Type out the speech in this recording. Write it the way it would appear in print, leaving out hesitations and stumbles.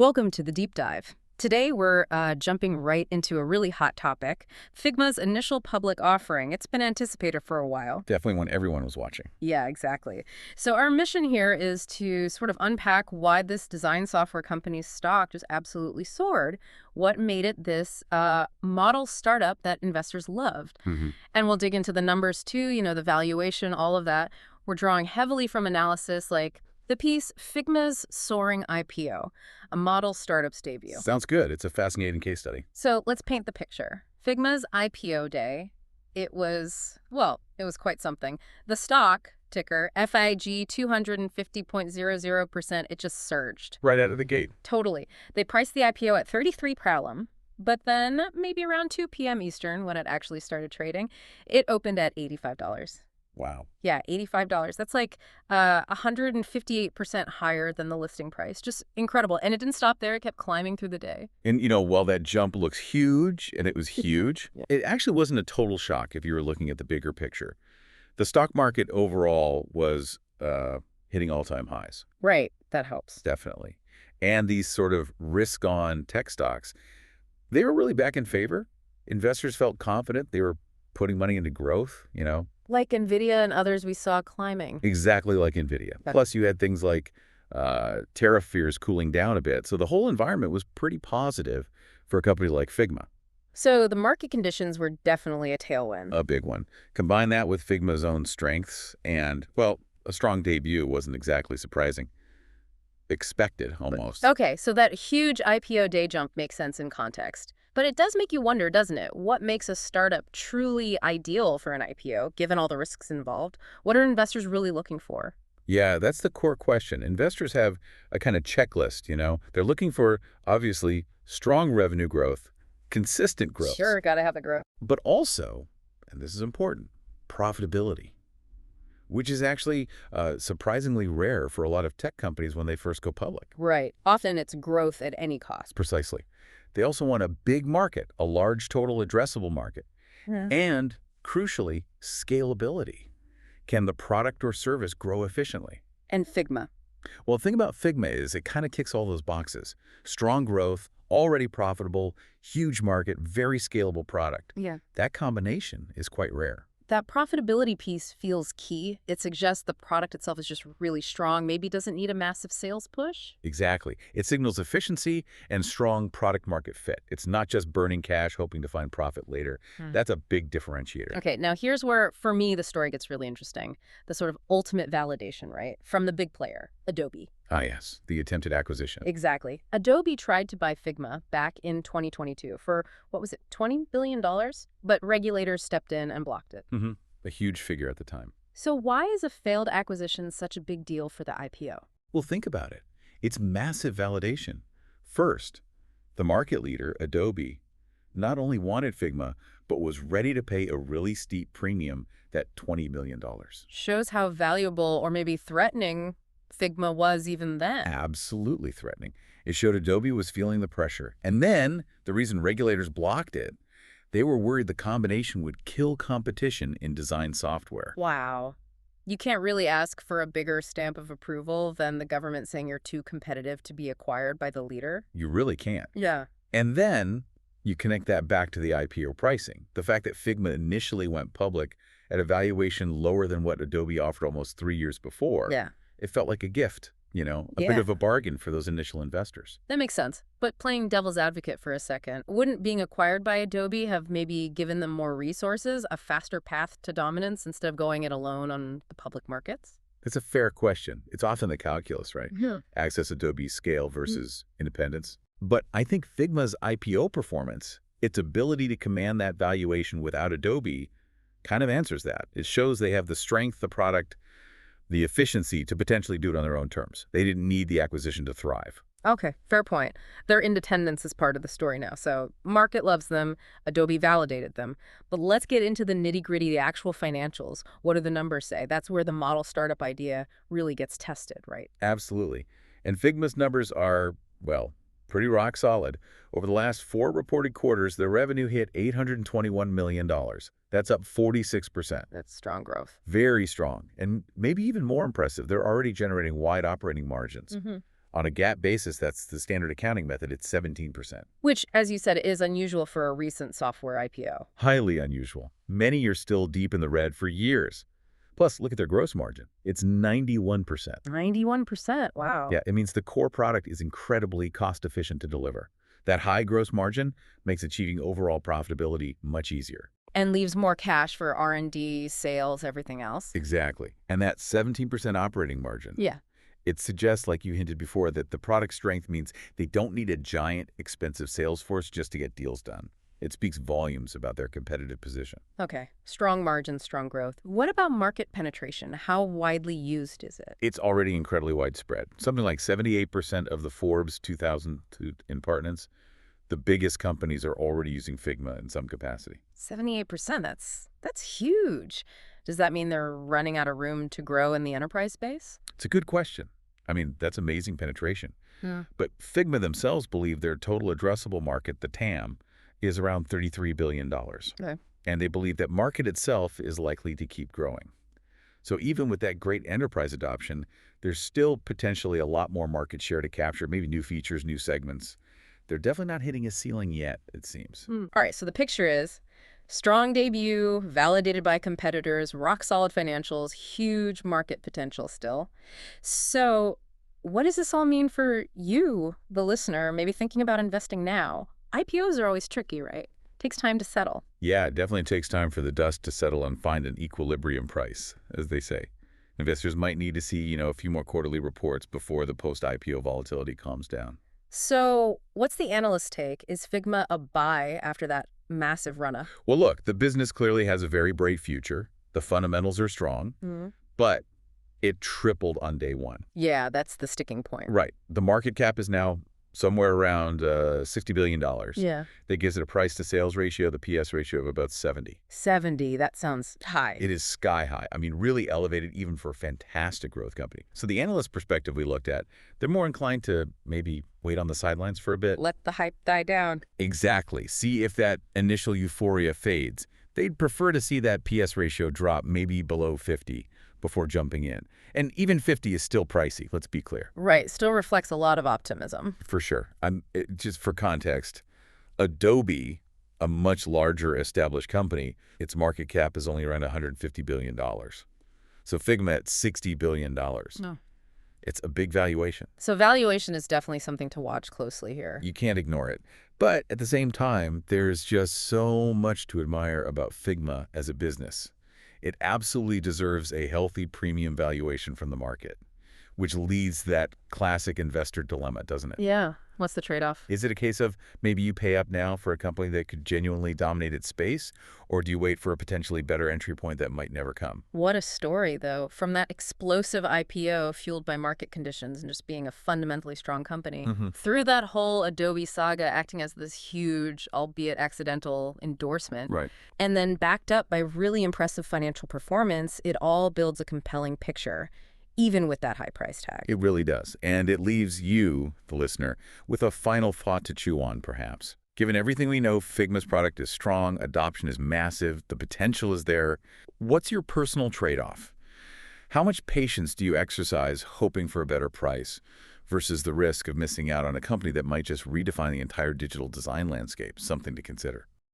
Welcome to the deep dive. Today we're jumping right into a really hot topic, Figma's initial public offering. It's been anticipated for a while. Definitely when everyone was watching. Yeah, exactly. So our mission here is to sort of unpack why this design software company's stock just absolutely soared, what made it this model startup that investors loved. And we'll dig into the numbers too, the valuation, all of that. We're drawing heavily from analysis like the piece Figma's Soaring IPO, a model startup's debut. Sounds good. It's a fascinating case study. So let's paint the picture. Figma's IPO day, it was quite something. The stock ticker, FIG 250.00%, it just surged. Right out of the gate. Totally. They priced the IPO at 33 per annum, but then maybe around 2 p.m. Eastern, when it actually started trading, it opened at $85. Wow. Yeah, $85. That's like 158% higher than the listing price. Just incredible. And it didn't stop there. It kept climbing through the day. And, while that jump looks huge, and it was huge, it actually wasn't a total shock if you were looking at the bigger picture. The stock market overall was hitting all-time highs. Right. That helps. Definitely. And these sort of risk-on tech stocks, they were really back in favor. Investors felt confident. They were putting money into growth, Like NVIDIA and others we saw climbing. Exactly like NVIDIA. Plus, you had things like tariff fears cooling down a bit. So the whole environment was pretty positive for a company like Figma. So the market conditions were definitely a tailwind. A big one. Combine that with Figma's own strengths and, well, a strong debut wasn't exactly surprising. Expected, almost. Okay, so that huge IPO day jump makes sense in context. But it does make you wonder, doesn't it? What makes a startup truly ideal for an IPO, given all the risks involved? What are investors really looking for? Yeah, that's the core question. Investors have a kind of checklist, They're looking for, obviously, strong revenue growth, consistent growth. Sure, gotta have the growth. But also, and this is important, profitability, which is actually surprisingly rare for a lot of tech companies when they first go public. Right. Often it's growth at any cost. Precisely. They also want a big market, a large total addressable market, and, crucially, scalability. Can the product or service grow efficiently? And Figma. Well, the thing about Figma is it kind of ticks all those boxes. Strong growth, already profitable, huge market, very scalable product. Yeah. That combination is quite rare. That profitability piece feels key. It suggests the product itself is just really strong, maybe doesn't need a massive sales push. Exactly. It signals efficiency and strong product market fit. It's not just burning cash, hoping to find profit later. That's a big differentiator. Okay, now here's where, for me, the story gets really interesting. The sort of ultimate validation, right? From the big player, Adobe. Ah, yes, the attempted acquisition. Exactly. Adobe tried to buy Figma back in 2022 for, what was it, $20 billion? But regulators stepped in and blocked it. A huge figure at the time. So why is a failed acquisition such a big deal for the IPO? Well, think about it. It's massive validation. First, the market leader, Adobe, not only wanted Figma, but was ready to pay a really steep premium, that $20 million. Shows how valuable or maybe threatening Figma was even then. Absolutely threatening. It showed Adobe was feeling the pressure. And then, the reason regulators blocked it, they were worried the combination would kill competition in design software. Wow. You can't really ask for a bigger stamp of approval than the government saying you're too competitive to be acquired by the leader. You really can't. Yeah. And then, you connect that back to the IPO pricing. The fact that Figma initially went public at a valuation lower than what Adobe offered almost 3 years before. Yeah. It felt like a gift, a bit of a bargain for those initial investors. That makes sense. But playing devil's advocate for a second, wouldn't being acquired by Adobe have maybe given them more resources, a faster path to dominance instead of going it alone on the public markets? It's a fair question. It's often the calculus, right? Yeah. Access Adobe's scale versus independence. But I think Figma's IPO performance, its ability to command that valuation without Adobe, kind of answers that. It shows they have the strength, the product, the efficiency to potentially do it on their own terms. They didn't need the acquisition to thrive. Okay, fair point. Their independence is part of the story now. So market loves them, Adobe validated them. But let's get into the nitty-gritty, the actual financials. What do the numbers say? That's where the model startup idea really gets tested, right? Absolutely. And Figma's numbers are, well, pretty rock solid. Over the last 4 reported quarters, their revenue hit $821 million. That's up 46%. That's strong growth. Very strong. And maybe even more impressive, they're already generating wide operating margins. On a GAAP basis, that's the standard accounting method, it's 17%. Which, as you said, is unusual for a recent software IPO. Highly unusual. Many are still deep in the red for years. Plus, look at their gross margin. It's 91%. 91%. Wow. Yeah, it means the core product is incredibly cost-efficient to deliver. That high gross margin makes achieving overall profitability much easier. And leaves more cash for R&D, sales, everything else. Exactly. And that 17% operating margin. Yeah. It suggests, like you hinted before, that the product strength means they don't need a giant, expensive sales force just to get deals done. It speaks volumes about their competitive position. Okay. Strong margins, strong growth. What about market penetration? How widely used is it? It's already incredibly widespread. Something like 78% of the Forbes 2000 departments, the biggest companies are already using Figma in some capacity. 78%. That's huge. Does that mean they're running out of room to grow in the enterprise space? It's a good question. I mean, that's amazing penetration. Yeah. But Figma themselves believe their total addressable market, the TAM, is around $33 billion. Okay. And they believe that market itself is likely to keep growing. So even with that great enterprise adoption, there's still potentially a lot more market share to capture, maybe new features, new segments. They're definitely not hitting a ceiling yet, it seems. All right, so the picture is strong debut, validated by competitors, rock-solid financials, huge market potential still. So what does this all mean for you, the listener, maybe thinking about investing now? IPOs are always tricky, right? Takes time to settle. Yeah, it definitely takes time for the dust to settle and find an equilibrium price, as they say. Investors might need to see, a few more quarterly reports before the post-IPO volatility calms down. So what's the analyst take? Is Figma a buy after that massive run-up? Well, look, the business clearly has a very bright future. The fundamentals are strong, but it tripled on day one. Yeah, that's the sticking point. Right. The market cap is now somewhere around $60 billion. Yeah. That gives it a price-to-sales ratio, the PS ratio of about 70. 70, that sounds high. It is sky high. I mean, really elevated even for a fantastic growth company. So the analyst perspective we looked at, they're more inclined to maybe wait on the sidelines for a bit. Let the hype die down. Exactly. See if that initial euphoria fades. They'd prefer to see that PS ratio drop maybe below 50 before jumping in. And even 50 is still pricey, let's be clear. Right, still reflects a lot of optimism. For sure. Just for context, Adobe, a much larger established company, its market cap is only around $150 billion. So Figma at $60 billion. No. It's a big valuation. So valuation is definitely something to watch closely here. You can't ignore it. But at the same time, there's just so much to admire about Figma as a business. It absolutely deserves a healthy premium valuation from the market, which leads that classic investor dilemma, doesn't it? Yeah. What's the trade-off? Is it a case of maybe you pay up now for a company that could genuinely dominate its space, or do you wait for a potentially better entry point that might never come? What a story, though. From that explosive IPO fueled by market conditions and just being a fundamentally strong company, through that whole Adobe saga acting as this huge, albeit accidental, endorsement, Right. and then backed up by really impressive financial performance, it all builds a compelling picture, even with that high price tag. It really does. And it leaves you, the listener, with a final thought to chew on, perhaps. Given everything we know, Figma's product is strong, adoption is massive, the potential is there. What's your personal trade-off? How much patience do you exercise hoping for a better price versus the risk of missing out on a company that might just redefine the entire digital design landscape? Something to consider.